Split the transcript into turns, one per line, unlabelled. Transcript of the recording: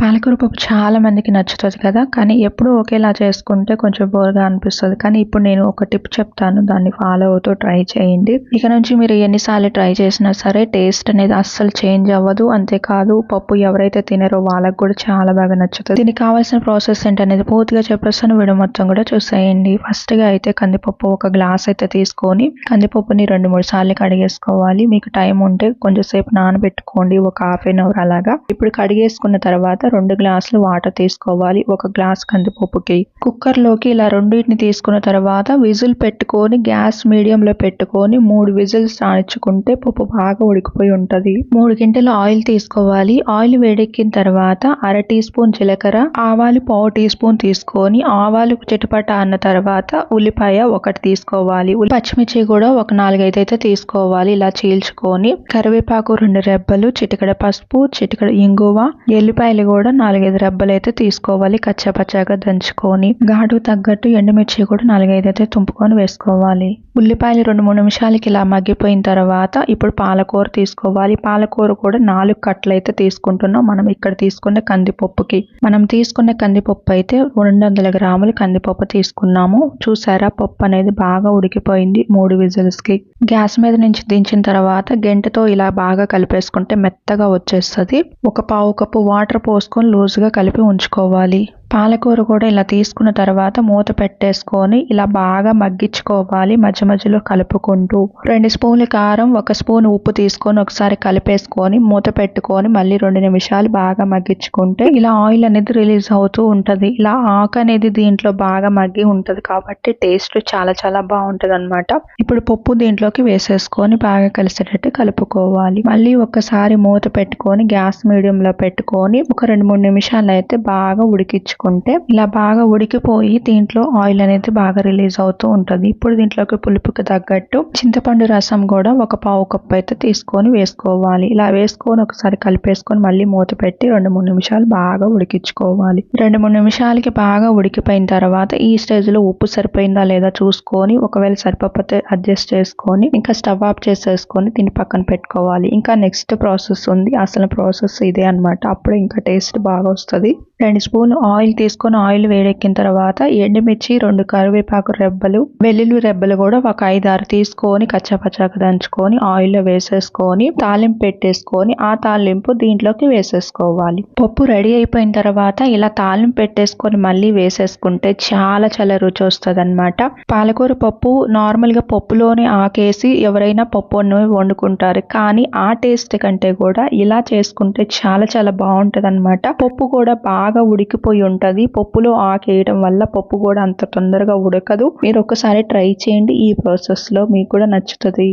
పాలకూర పప్పు చాలా మందికి నచ్చుతుంది కదా! కానీ ఎప్పుడూ ఒకేలా చేసుకుంటే కొంచెం బోర్‌గా అనిపిస్తది. కానీ ఇప్పుడు నేను ఒక టిప్ చెప్తాను. దాన్ని ఫాలో అవుతూ ట్రై చేయండి. ఇక నుంచి మీరు ఎన్ని సార్లు ట్రై చేసినా సరే టేస్ట్ అనేది అస్సలు చేంజ్ అవ్వదు. అంతేకాదు పప్పు ఎవరైతే తినరో వాళ్ళకి కూడా చాలా బాగా నచ్చుతది. దీనికి కావాల్సిన ప్రాసెస్ ఏంటనేది పూర్తిగా చెప్పేస్తాను. వీడియో మొత్తం కూడా చూసేయండి. ఫస్ట్‌గా అయితే కందిపప్పు ఒక గ్లాస్ అయితే తీసుకొని కందిపప్పుని 2, 3 సార్లు కడిగేసుకోవాలి. మీకు టైం ఉంటే కొంచెం సేపు నానబెట్టుకోండి. ఒక హాఫ్ ఎన్ అవర్ అలాగా. ఇప్పుడు కడిగేసుకున్న తర్వాత 2 గ్లాసులు వాటర్ తీసుకోవాలి. ఒక గ్లాస్ కందిపప్పుకి. కుక్కర్‌లోకి ఇలా రెండింటిని తీసుకున్న తర్వాత విజిల్ పెట్టుకొని గ్యాస్ మీడియంలో పెట్టుకొని 3 విజిల్స్ రానిచ్చుకుంటే పప్పు బాగా ఉడికిపోయి ఉంటది. 3 గింటెల ఆయిల్ తీసుకోవాలి. ఆయిల్ వేడెక్కిన తర్వాత అర టీ స్పూన్ జీలకర్ర, ఆవాలు పావు టీ స్పూన్ తీసుకొని ఆవాలు చిటపట అన్న తర్వాత ఉల్లిపాయ ఒకటి తీసుకోవాలి. పచ్చిమిర్చి కూడా ఒక 4, 5 అయితే తీసుకోవాలి. ఇలా చీల్చుకొని కరివేపాకు 2 రెబ్బలు, చిటికెడ పసుపు, చిటికెడ ఇంగువ, ఎల్లిపాయలు కూడా 4, 5 రెబ్బలు అయితే తీసుకోవాలి. కచ్చాపచ్చాగా దంచుకొని ఘాటుకు తగ్గట్టు ఎండుమిర్చి కూడా 4, 5 అయితే తుంపుకొని వేసుకోవాలి. ఉల్లిపాయలు 2, 3 నిమిషాలకి ఇలా మగ్గిపోయిన తర్వాత ఇప్పుడు పాలకూర తీసుకోవాలి. పాలకూర కూడా 4 కట్టలు అయితే తీసుకుంటున్నాం. మనం ఇక్కడ తీసుకున్న కందిపప్పుకి. మనం తీసుకున్న కందిపప్పు అయితే 200 గ్రాములు కందిపప్పు తీసుకున్నాము. చూసారా పప్పు అనేది బాగా ఉడికిపోయింది 3 విజిల్స్ కి. గ్యాస్ మీద నుంచి దించిన తర్వాత గెంటతో ఇలా బాగా కలిపేసుకుంటే మెత్తగా వచ్చేస్తుంది. ఒక పావు కప్పు వాటర్ పోసుకొని లూజ్గా కలిపి ఉంచుకోవాలి. పాలకూర కూడా ఇలా తీసుకున్న తర్వాత మూత పెట్టేసుకొని ఇలా బాగా మగ్గించుకోవాలి. మధ్య మధ్యలో కలుపుకుంటూ 2 స్పూన్ల కారం, 1 స్పూన్ ఉప్పు తీసుకొని ఒకసారి కలిపేసుకొని మూత పెట్టుకొని మళ్ళీ 2 నిమిషాలు బాగా మగ్గించుకుంటే ఇలా ఆయిల్ అనేది రిలీజ్ అవుతూ ఉంటది. ఇలా ఆకు అనేది దీంట్లో బాగా మగ్గి ఉంటది కాబట్టి టేస్ట్ చాలా చాలా బాగుంటది అనమాట. ఇప్పుడు పప్పు దీంట్లోకి వేసేసుకొని బాగా కలిసేటట్టు కలుపుకోవాలి. మళ్ళీ ఒక్కసారి మూత పెట్టుకొని గ్యాస్ మీడియంలో పెట్టుకొని ఒక 2-3 నిమిషాలు అయితే బాగా ఉడికించుకుంటే ఇలా బాగా ఉడికిపోయి దీంట్లో ఆయిల్ అనేది బాగా రిలీజ్ అవుతూ ఉంటది. ఇప్పుడు దీంట్లోకి పులుపుకి తగ్గట్టు చింతపండు రసం కూడా ఒక పావు కప్పు అయితే తీసుకొని వేసుకోవాలి. ఇలా వేసుకొని ఒకసారి కలిపేసుకొని మళ్ళీ మూత పెట్టి 2-3 నిమిషాలు బాగా ఉడికించుకోవాలి. 2-3 నిమిషాలకి బాగా ఉడికిపోయిన తర్వాత ఈ స్టేజ్ లో ఉప్పు సరిపోయిందా లేదా చూసుకొని ఒకవేళ సరిపోతే అడ్జస్ట్ చేసుకొని ఇంకా స్టవ్ ఆఫ్ చేసేసుకొని దీన్ని పక్కన పెట్టుకోవాలి. ఇంకా నెక్స్ట్ ప్రాసెస్ ఉంది. అసలు ప్రాసెస్ ఇదే అన్నమాట. అప్పుడు ఇంకా టేస్ట్ బాగా వస్తుంది. 2 స్పూన్లు ఆయిల్ తీసుకొని ఆయిల్ వేడెక్కిన తర్వాత ఎండుమిర్చి, 2 కరివేపాకు రెబ్బలు, వెల్లుల్లి రెబ్బలు కూడా ఒక 5-6 తీసుకొని కచ్చాపచ్చాగా దంచుకొని ఆయిల్లో వేసేసుకొని తాలింపు పెట్టేసుకొని ఆ తాలింపు దీంట్లోకి వేసేసుకోవాలి. పప్పు రెడీ అయిపోయిన తర్వాత ఇలా తాలింపు పెట్టేసుకొని మళ్ళీ వేసేసుకుంటే చాలా చాలా రుచి వస్తుంది అనమాట. పాలకూర పప్పు నార్మల్ గా పప్పులోనే ఆకేసి ఎవరైనా పప్పు వండుకుంటారు. కానీ ఆ టేస్ట్ కంటే కూడా ఇలా చేసుకుంటే చాలా చాలా బాగుంటది అనమాట. పప్పు కూడా బాగా ఉడికిపోయి ఉంటది. పప్పులో ఆకేయడం వల్ల పప్పు కూడా అంత తొందరగా ఉడకదు. మీరు ఒకసారి ట్రై చేయండి. ఈ ప్రాసెస్ లో మీకు కూడా నచ్చుతుంది.